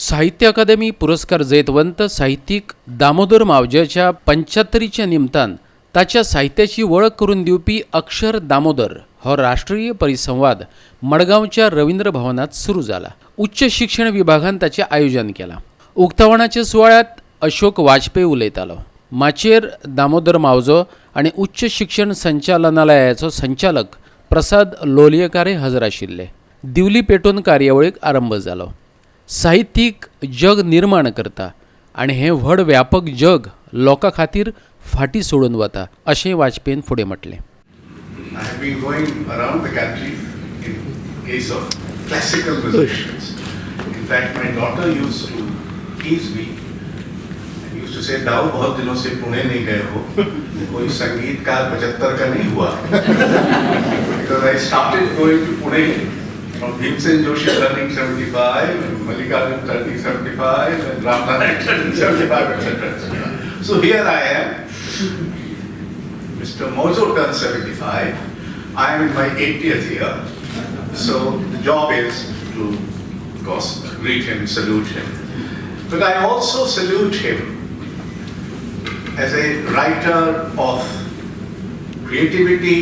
साहित्य अकादमी पुरस्कार जैतवंत साहित्यिक दामोदर मावज्याच्या 75च्या निमतान ताच्या साहित्याची वळख करून दिवपी अक्षर दामोदर हो राष्ट्रीय परिसंवाद मडगांवच्या रवींद्र भवनात सुरू झाला. उच्च शिक्षण विभागान ताचे आयोजन केला. उक्तावणाच्या सुवाळ्यात अशोक वाजपेयी उलयतालो. माचेर दामोदर मावजो आणि उच्च शिक्षण संचालनालयाचो संचालक प्रसाद लोलयेकारे हजर आशिल्ले. दिवली पेटोवन कार्यावळीक आरंभ जालो. साहित्यीक जग निर्माण करता आणि हे व्हड व्यापक जग लोकां खातीर फाटी सोडून वता अशें वाजपेयीन फुडें म्हटलें. I have been going around the country in case of classical musicians. In fact, my daughter used to tease me and used to say, "दाऊ बहुत दिनों से पुणे नहीं गए हो, कोई संगीतकार 75 का नहीं हुआ?" Because I started going to Pune from Bhimsen Joshi turning 75, and Mallikarjun turning 75, and Ramnarayan turning 75, etc. So here I am. Mr. Mozo turned 75. I am in my 80th year. So the job is to, of course, greet him, salute him. But I also salute him as a writer of creativity,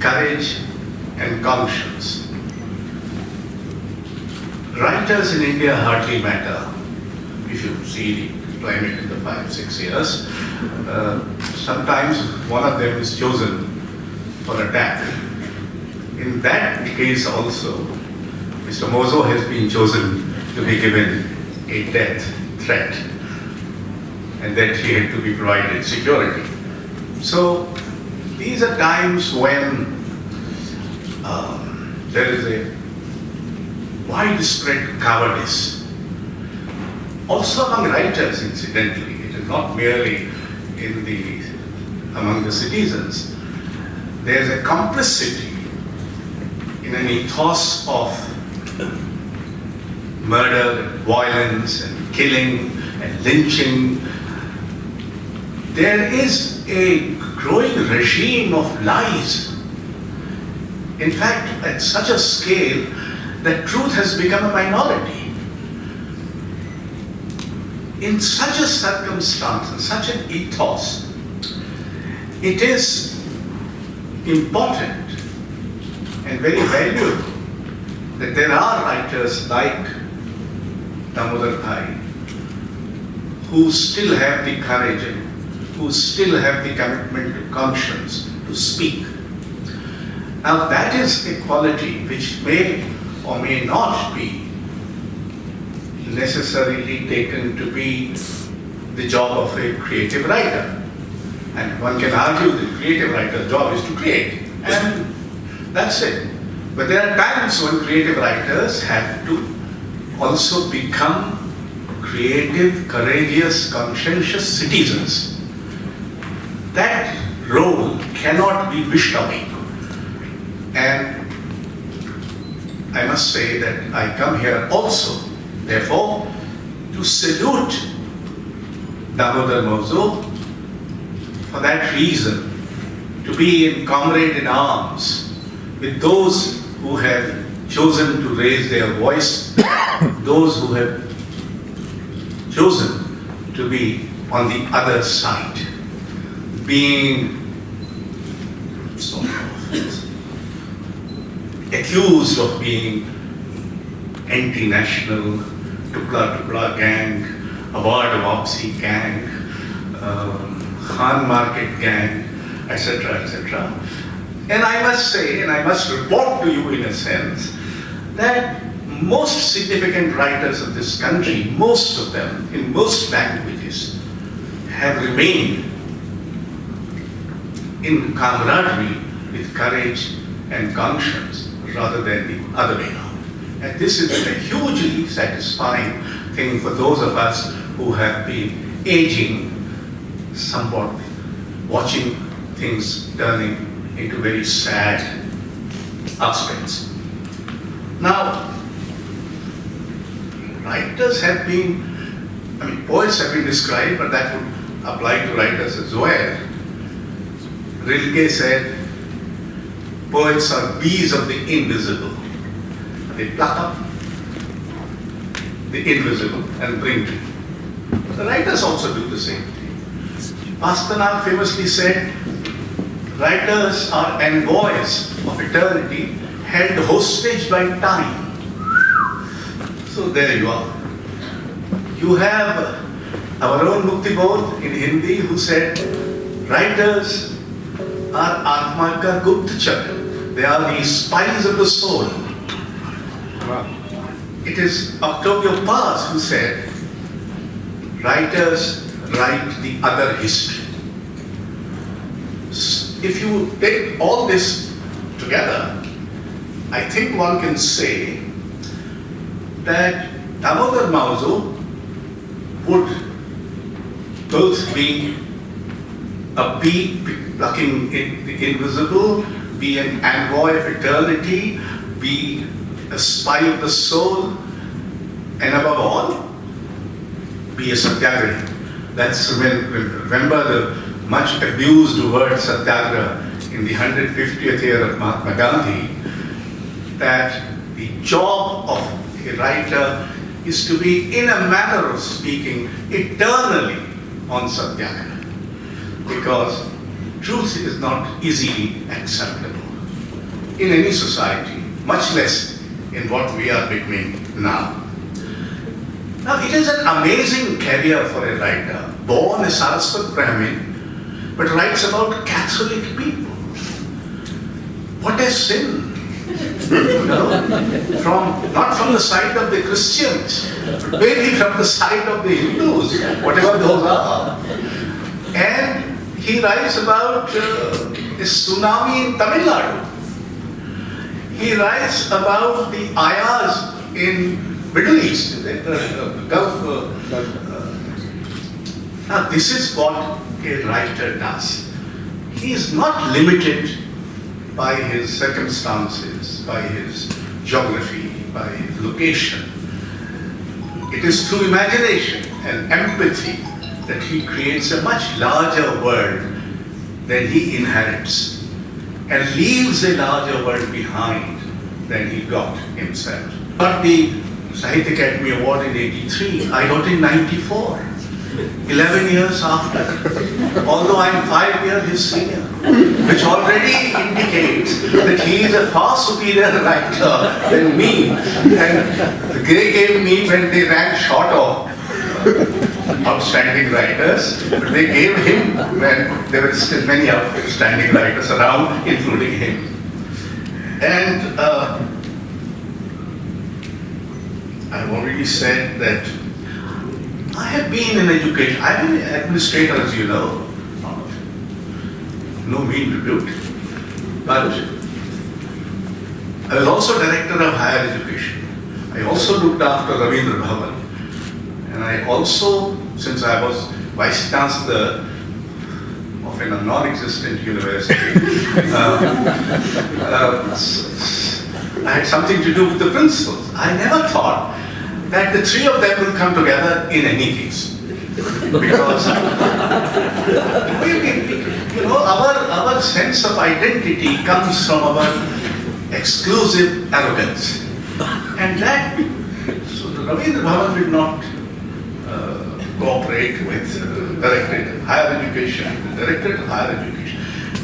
courage, and conscience. Writers in India hardly matter if you see the climate in the 5-6 years. Sometimes one of them is chosen for attack. In that case also, Mr. Mozo has been chosen to be given a death threat, and that he had to be provided security. So these are times when there is a widespread cowardice. Also among writers, incidentally, it is not merely among the citizens. There is a complicity in an ethos of murder, and violence, and killing, and lynching. There is a growing regime of lies. In fact, at such a scale that truth has become a minority. In such a circumstance, in such an ethos, it is important and very valuable that there are writers like Damodar Bhai who still have the courage and who still have the commitment to conscience to speak. Now that is a quality which may or may not be necessarily taken to be the job of a creative writer. And one can argue the creative writer's job is to create, and that's it. But there are times when creative writers have to also become creative, courageous, conscientious citizens. That role cannot be wished away. And I must say that I come here also, therefore, to salute Damodar Mozo for that reason, to be in comrade in arms with those who have chosen to raise their voice, those who have chosen to be on the other side, being sort of accused of being anti-national, Tukla gang, Award Wapsi gang, Khan Market gang, etc., etc. And I must say, and I must report to you in a sense, that most significant writers of this country, most of them, in most languages, have remained in camaraderie with courage and conscience rather than the other way around. And this is a hugely satisfying thing for those of us who have been aging somewhat, watching things turning into very sad aspects. Now, writers have been, poets have been described, but that would apply to writers as well. Rilke said, poets are bees of the invisible. They pluck up the invisible and bring to you. The writers also do the same thing. Pasternak famously said, writers are envoys of eternity held hostage by time. So there you are. You have our own Mukti Bodh in Hindi who said, writers are Atma ka Guptachar. They are the spies of the soul. It is Octavio Paz who said, writers write the other history. If you take all this together, I think one can say that Damodar Mauzo would both be a bee plucking in the invisible, be an envoy of eternity, be a spy of the soul, and above all, be a satyagrahi. That's remember the much abused word satyagraha in the 150th year of Mahatma Gandhi, that the job of a writer is to be, in a manner of speaking, eternally on satyagraha. Because truth is not easily acceptable in any society, much less in what we are between now. Now, it is an amazing career for a writer, born a Saraswat Brahmin, but writes about Catholic people. What a sin! Not from the side of the Christians, but mainly from the side of the Hindus, whatever those are. And he writes about a tsunami in Tamil Nadu. He writes about the ayahs in Middle East, the Gulf. Now this is what a writer does. He is not limited by his circumstances, by his geography, by his location. It is through imagination and empathy that he creates a much larger world than he inherits, and leaves a larger world behind than he got himself. Got the Sahitya Academy Award in '83, I got in '94, 11 years after, although I am 5 years his senior, which already indicates that he is a far superior writer than me. And they gave me, when they ran short of outstanding writers, but they gave him when there were still many outstanding writers around, including him. And I've already said that I have been in education. I've been an administrator, as you know. No mean tribute. But I was also director of higher education. I also looked after Ravindra Bhavan. And I also, since I was vice chancellor of a non-existent university, I had something to do with the principals. I never thought that the three of them will come together in any case. Because our sense of identity comes from our exclusive arrogance. And that, so the Ravindra Bhavan did not cooperate with Directorate of Higher Education,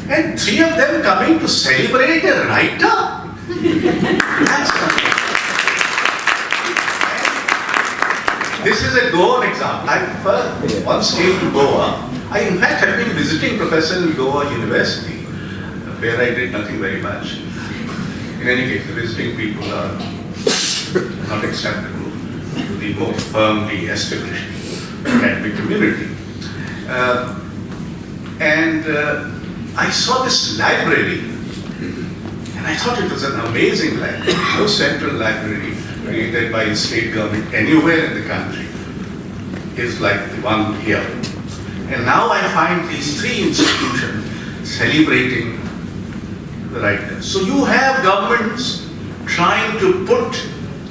and three of them coming to celebrate a writer? That's something. This is a Goan example. I once came to Goa. I in fact have been visiting professor in Goa University, where I did nothing very much. In any case, the visiting people are not acceptable to the more firmly established academic community. I saw this library, and I thought it was an amazing library. No central library created by the state government anywhere in the country is like the one here. And now I find these three institutions celebrating the writers. So you have governments trying to put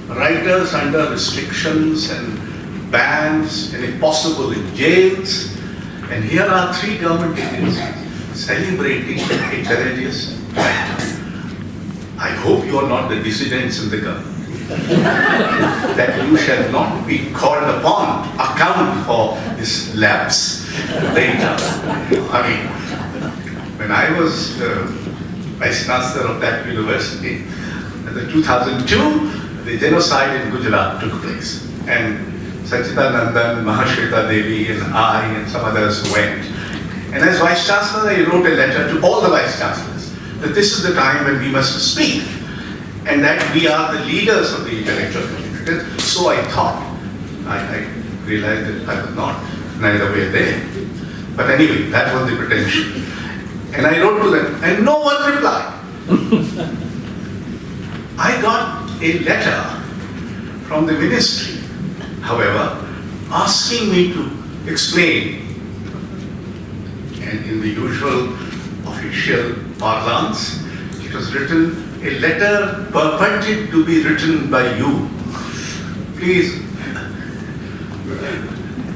writers under restrictions and bans, and if possible in jails. And here are three government agencies celebrating a courageous writer. I hope you are not the dissidents in the government. that you shall not be called upon to account for this lapse later. I mean, when I was Vice Chancellor of that university, in the 2002, the genocide in Gujarat took place. And Sachidanandan, Mahashweta Devi, and I, and some others went. And as Vice Chancellor, I wrote a letter to all the Vice Chancellors that this is the time when we must speak, and that we are the leaders of the intellectual community. So I thought. I realized that I was not, neither were they. But anyway, that was the pretension. And I wrote to them, and no one replied. I got a letter from the ministry, however, asking me to explain, and in the usual official parlance, it was written, a letter purported to be written by you. Please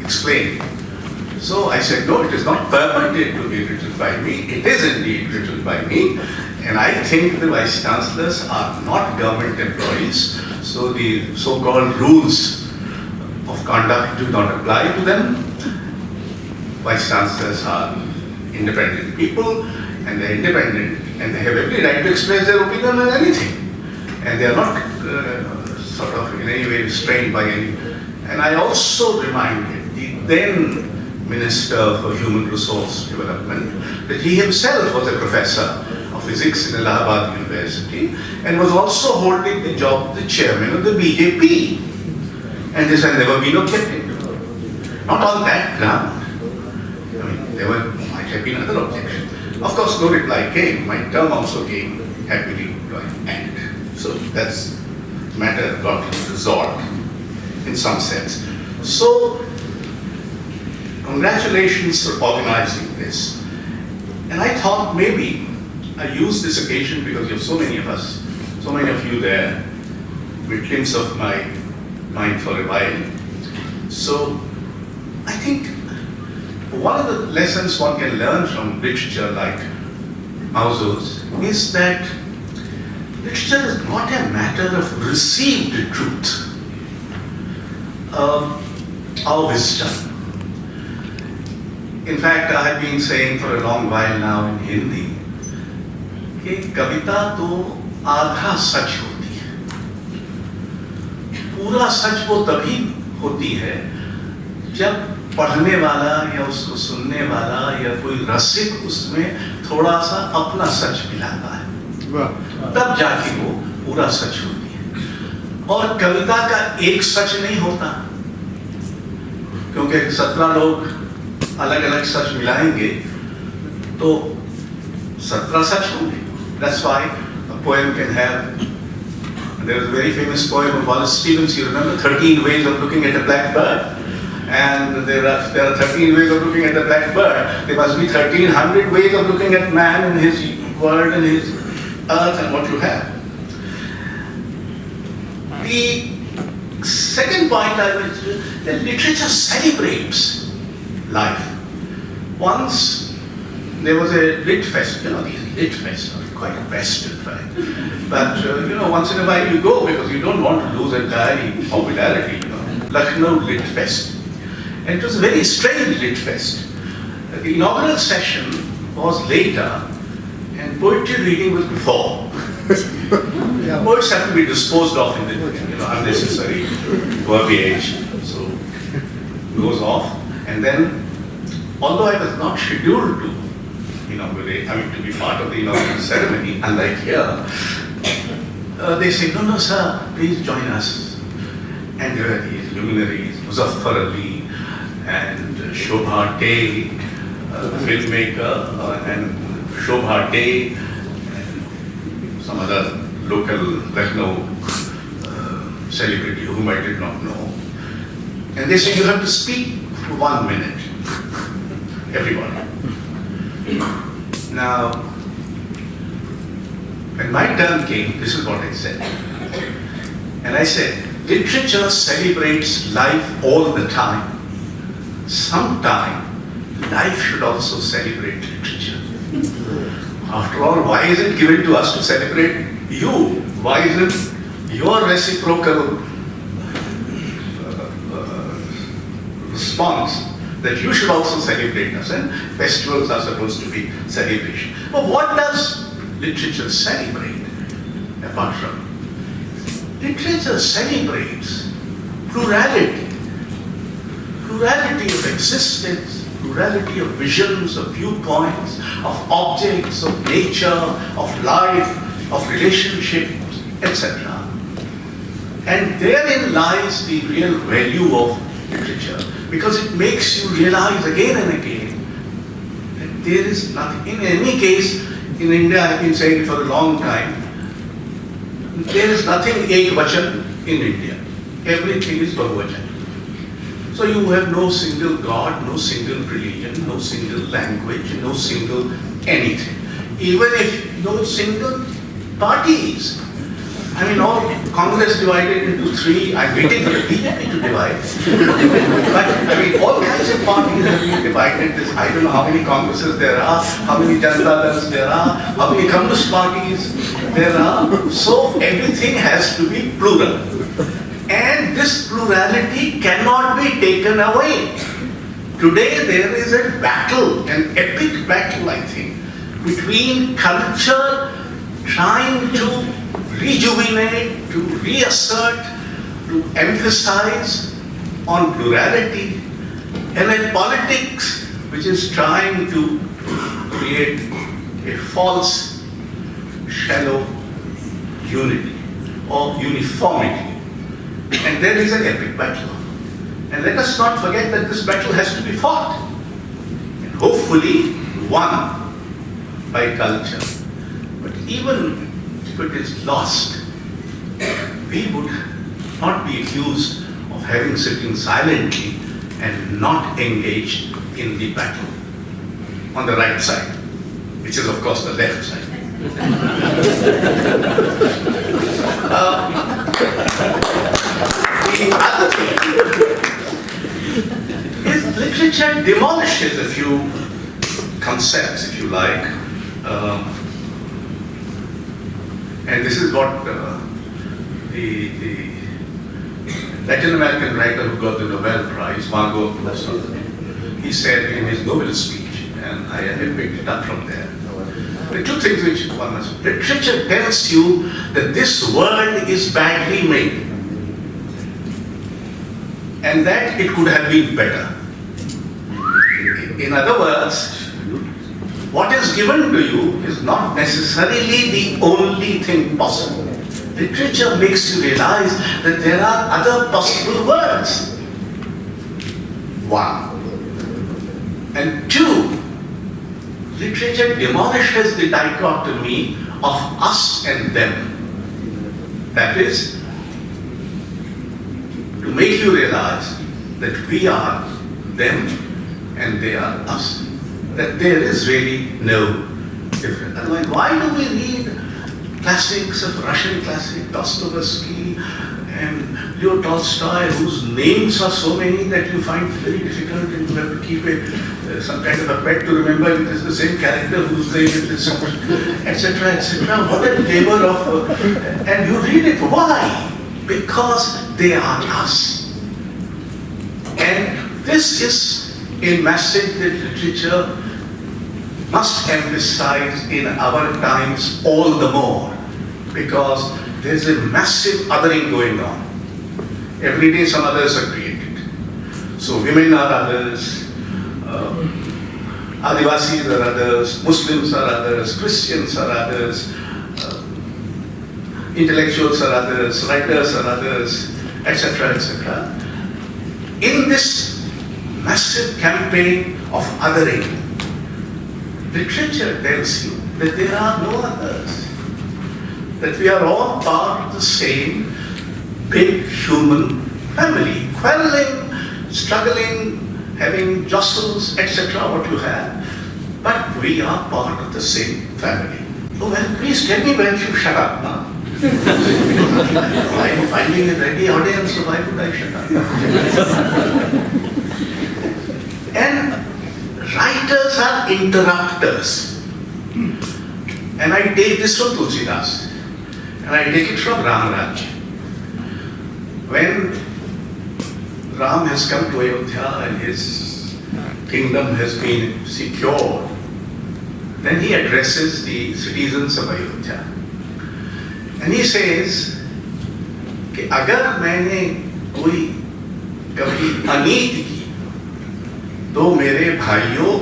explain. So I said, no, it is not purported to be written by me. It is indeed written by me. And I think the Vice Chancellors are not government employees, so the so-called rules of conduct do not apply to them. Vice Chancellors are independent people, and they're independent, and they have every right to express their opinion on anything. And they are not sort of in any way restrained by any. And I also reminded the then Minister for Human Resource Development that he himself was a professor of physics in Allahabad University and was also holding the job of the chairman of the BJP. And this had never been objected to. Not on that ground. I mean, there might have been other objections. Of course, no reply came. My term also came happily to an end. So that's the matter got resolved in some sense. So, congratulations for organizing this. And I thought maybe I use this occasion because you have so many of us, so many of you there, victims of my mind for a while. So I think one of the lessons one can learn from literature like Mauzo's is that literature is not a matter of received truth or wisdom. In fact, I have been saying for a long while now in Hindi कि कविता तो आधा सच होती है, पूरा सच वो तभी होती है जब पढ़ने वाला या उसको सुनने वाला या कोई रसिक उसमें थोड़ा सा अपना सच मिलाता है, तब जाके वो पूरा सच होती है। और कविता का एक सच नहीं होता, क्योंकि 17 लोग अलग अलग सच मिलाएंगे तो 17 सच होंगे। That's why a poem can have, there is a very famous poem of Wallace Stevens, you remember, 13 ways of looking at a black bird. And there are 13 ways of looking at a black bird. There must be 1300 ways of looking at man and his world and his earth and what you have. The second point I will say, that literature celebrates life. Once there was a lit fest, these lit fests are quite a pest in fact. But once in a while you go because you don't want to lose entirely popularity, Lucknow lit fest. And it was a very strange lit fest. The inaugural session was later and poetry reading was before. Poets have to be disposed of in the unnecessary verbiage. So it goes off. And then, although I was not scheduled to to be part of the inaugural ceremony, unlike here, they say, no, sir, please join us. And there were these luminaries, Muzaffar Ali and Shobha Day, filmmaker, and Shobha Day, and some other local Lucknow celebrity whom I did not know. And they say, you have to speak for 1 minute, everybody. Now, when my turn came, this is what I said. And I said, literature celebrates life all the time. Sometime, life should also celebrate literature. After all, why is it given to us to celebrate you? Why isn't your reciprocal response that you should also celebrate us, and festivals are supposed to be celebration. But what does literature celebrate apart from? Literature celebrates plurality, plurality of existence, plurality of visions, of viewpoints, of objects, of nature, of life, of relationships, etc. And therein lies the real value of literature, because it makes you realize again and again that there is nothing. In any case, in India, I have been saying it for a long time, there is nothing Ekvachan in India. Everything is Bahuvachan. So you have no single God, no single religion, no single language, no single anything. Even if no single parties. I mean, all Congress divided into three. I'm waiting for the BJP to divide. But I mean, all kinds of parties have been divided. I don't know how many Congresses there are, how many Janata Dals there are, how many Communist parties there are. So everything has to be plural. And this plurality cannot be taken away. Today there is a battle, an epic battle, I think, between culture trying to rejuvenate, to reassert, to emphasize on plurality, and a politics which is trying to create a false, shallow unity or uniformity. And there is an epic battle. And let us not forget that this battle has to be fought, and hopefully won by culture. But even if it is lost, we would not be accused of having sitting silently and not engaged in the battle on the right side, which is of course the left side. The other thing is literature demolishes a few concepts, if you like. And this is what the Latin American writer who got the Nobel Prize, Margot Rousseau, he said in his Nobel speech, and I have picked it up from there. The two things which one must. Literature tells you that this world is badly made, and that it could have been better. In other words, what is given to you is not necessarily the only thing possible. Literature makes you realize that there are other possible worlds. One. And two, literature demolishes the dichotomy of us and them. That is, to make you realize that we are them and they are us. That there is really no difference. Otherwise, why do we read classics of Russian classic, Dostoevsky and Leo Tolstoy, whose names are so many that you find it very difficult and you have to keep some kind of a pet to remember it is the same character whose name it is, etc., etc. What a labor of... and you read it. Why? Because they are us. And this is a message that literature must emphasize in our times all the more, because there's a massive othering going on. Every day some others are created. So women are others, Adivasis are others, Muslims are others, Christians are others, intellectuals are others, writers are others, etc., etc. In this massive campaign of othering, literature tells you that there are no others, that we are all part of the same big human family, quarreling, struggling, having jostles, etc., what you have, but we are part of the same family. Oh well, please tell me when you shut up now. I am finding a ready audience, so why would I shut up? And writers are interrupters. And I take this from Tulsidas, and I take it from Ramaraj. when Ram has come to Ayodhya and his kingdom has been secured, then he addresses the citizens of Ayodhya. And he says कि अगर मैंने कोई कभी अनीति की तो मेरे भाइयों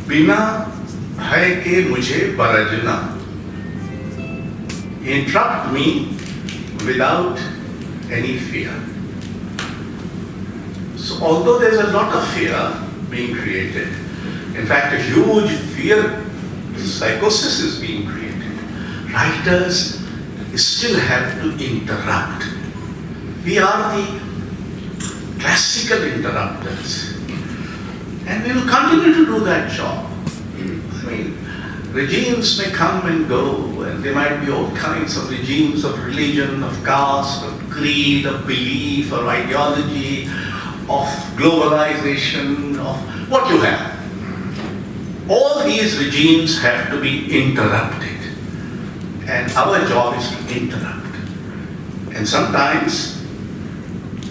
बिना भय के मुझे बरजना. Interrupt me without any fear. So although there's a lot of fear being created, in fact a huge fear psychosis is being created, writers still have to interrupt. We are the classical interrupters, and we will continue to do that job. I mean, regimes may come and go, and there might be all kinds of regimes of religion, of caste, of creed, of belief, or ideology, of globalization, of what you have. All these regimes have to be interrupted, and our job is to interrupt, and sometimes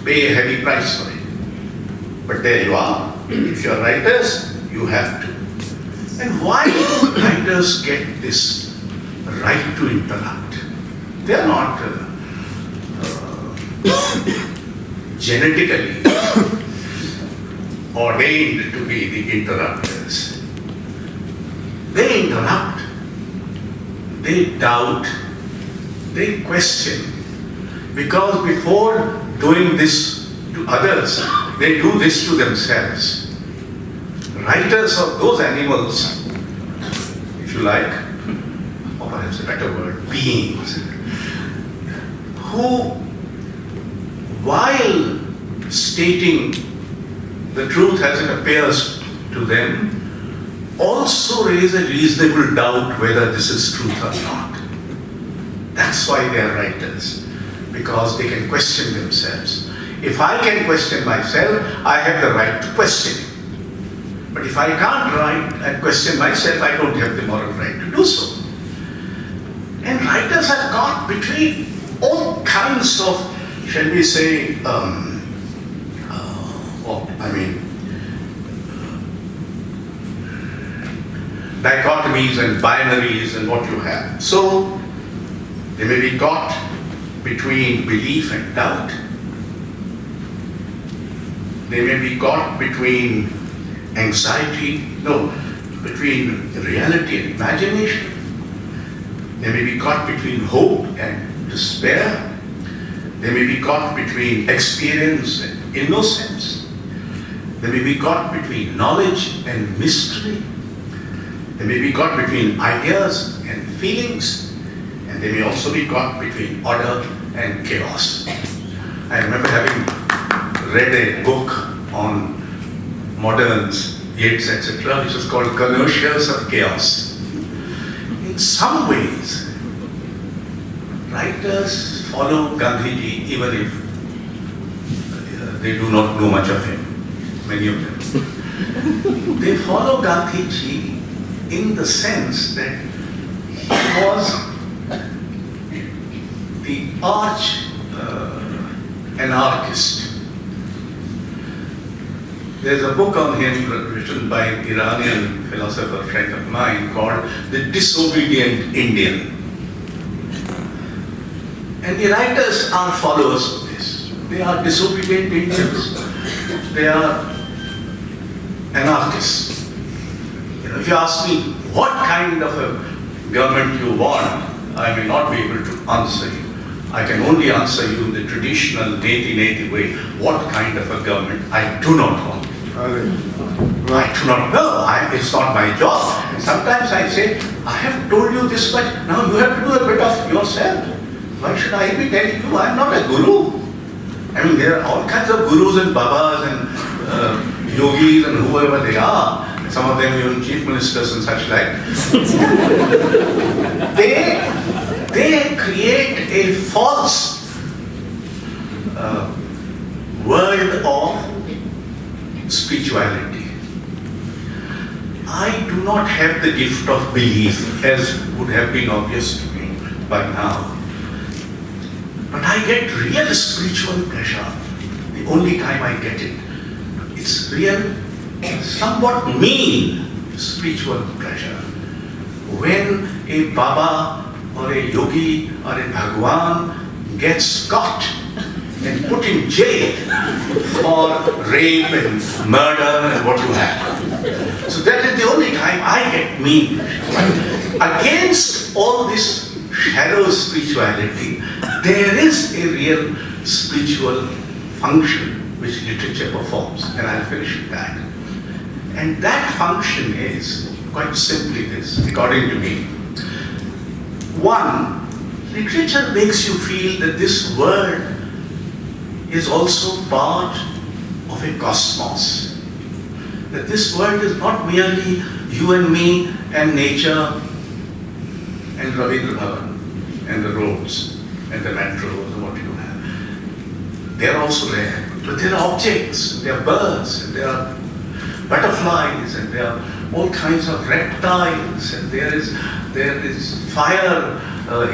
pay a heavy price for it. But there you are. If you're writers, you have to. And why do writers get this right to interrupt? They are not genetically ordained to be the interrupters. They interrupt, they doubt, they question, because before doing this to others, they do this to themselves. Writers of those animals, if you like, or perhaps a better word, beings, who, while stating the truth as it appears to them, also raise a reasonable doubt whether this is truth or not. That's why they are writers, because they can question themselves. If I can question myself, I have the right to question it. But if I can't write and question myself, I don't have the moral right to do so. And writers have got between all kinds of, shall we say, dichotomies and binaries and what you have. So they may be caught between belief and doubt. They may be caught between between reality and imagination. They may be caught between hope and despair. They may be caught between experience and innocence. They may be caught between knowledge and mystery. They may be caught between ideas and feelings. And they may also be caught between order and chaos. I remember having read a book on moderns, Yeats, etc., which is called Connoisseurs of Chaos. In some ways, writers follow Gandhiji even if they do not know much of him, many of them. They follow Gandhiji in the sense that he was the arch anarchist. There's a book on him written by an Iranian philosopher friend of mine called The Disobedient Indian. And the writers are followers of this. They are disobedient Indians. They are anarchists. If you ask me what kind of a government you want, I may not be able to answer you. I can only answer you in the traditional native way. What kind of a government I do not want. I do not know. It's not my job. And sometimes I say, I have told you this much, now you have to do a bit of yourself. Why should I be telling you? I'm not a guru. I mean, there are all kinds of gurus and babas and yogis and whoever they are. Some of them even chief ministers and such like. They create a false world of spirituality. I do not have the gift of belief, as would have been obvious to me by now. But I I get real spiritual pleasure. The only time I get it, it's real, somewhat mean spiritual pleasure. When a Baba or a yogi or a Bhagwan gets caught and put in jail for rape and murder and what you have. So that is the only time I get mean. Against all this shallow spirituality, there is a real spiritual function which literature performs, and I'll finish with that. And that function is quite simply this, according to me. One, literature makes you feel that this world is also part of a cosmos. That this world is not merely you and me and nature and Ravindra Bhavan and the roads and the metros and what you have. They are also there, but there are objects, there are birds, and there are butterflies, and there are all kinds of reptiles, and there is fire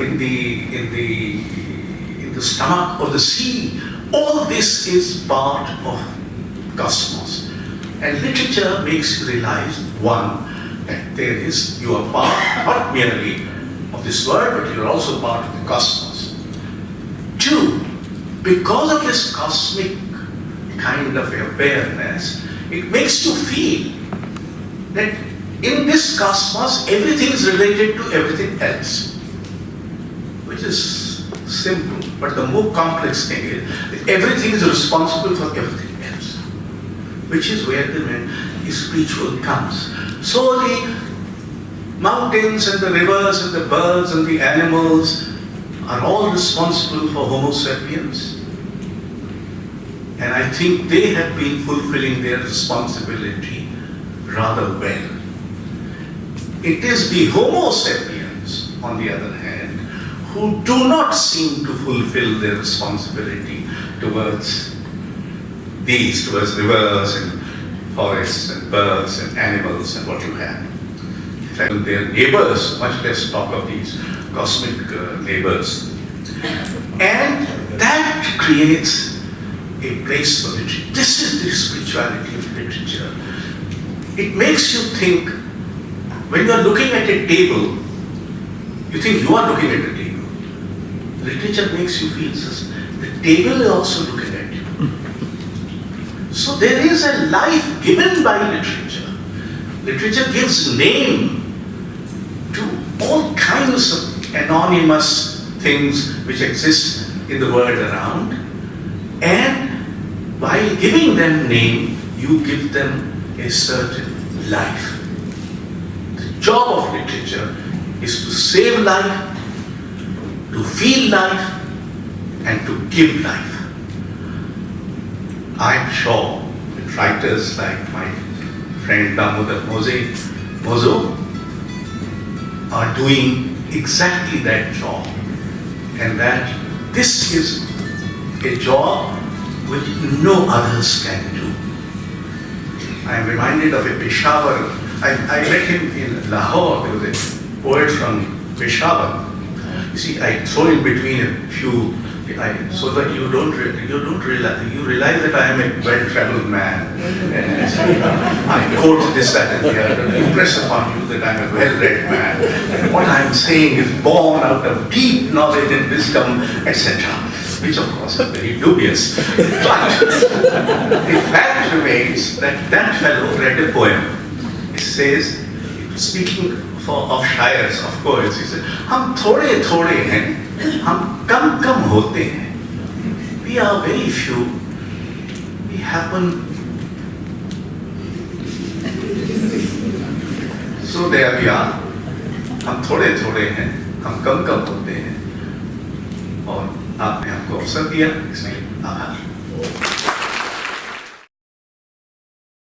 in the stomach of the sea. All this is part of cosmos. And literature makes you realize, one, that you are part, not merely of this world, but you are also part of the cosmos. Two, because of this cosmic kind of awareness, it makes you feel that in this cosmos, everything is related to everything else, which is simple, but the more complex thing is that everything is responsible for everything else, which is where the spiritual comes. So the mountains and the rivers and the birds and the animals are all responsible for Homo sapiens. And I think they have been fulfilling their responsibility rather well. It is the Homo sapiens, on the other hand, who do not seem to fulfill their responsibility towards rivers and forests and birds and animals and what you have. In fact, their neighbors, much less talk of these cosmic neighbors. And that creates a place for literature. This is the spirituality of literature. It makes you think, when you are looking at a table, you think you are looking at the table. Literature makes you feel the table is also looking at you. So there is a life given by literature. Literature gives name to all kinds of anonymous things which exist in the world around, and while giving them name, you give them a certain life. The job of literature is to save life, to feel life, and to give life. I'm sure that writers like my friend Damodar Mozo are doing exactly that job, and that this is a job which no others can do. I am reminded of a Peshawar. I met him in Lahore. There was a poet from Peshawar. You see, I throw in between a few, so that you realize that I am a well-traveled man. And I quote this, that, and the other, to impress upon you that I am a well-read man. And what I am saying is born out of deep knowledge and wisdom, etc., which of course is very dubious. But the fact remains that that fellow read a poem. It says, speaking of shires, of poets, he said, "Hum thode thode hain, hum kam kam hote hain." We are very few. We happen. So there we are. हम थोड़े थोड़े हैं, हम कम कम होते हैं, और आपने हमको अवसर दिया, इसलिए आभार।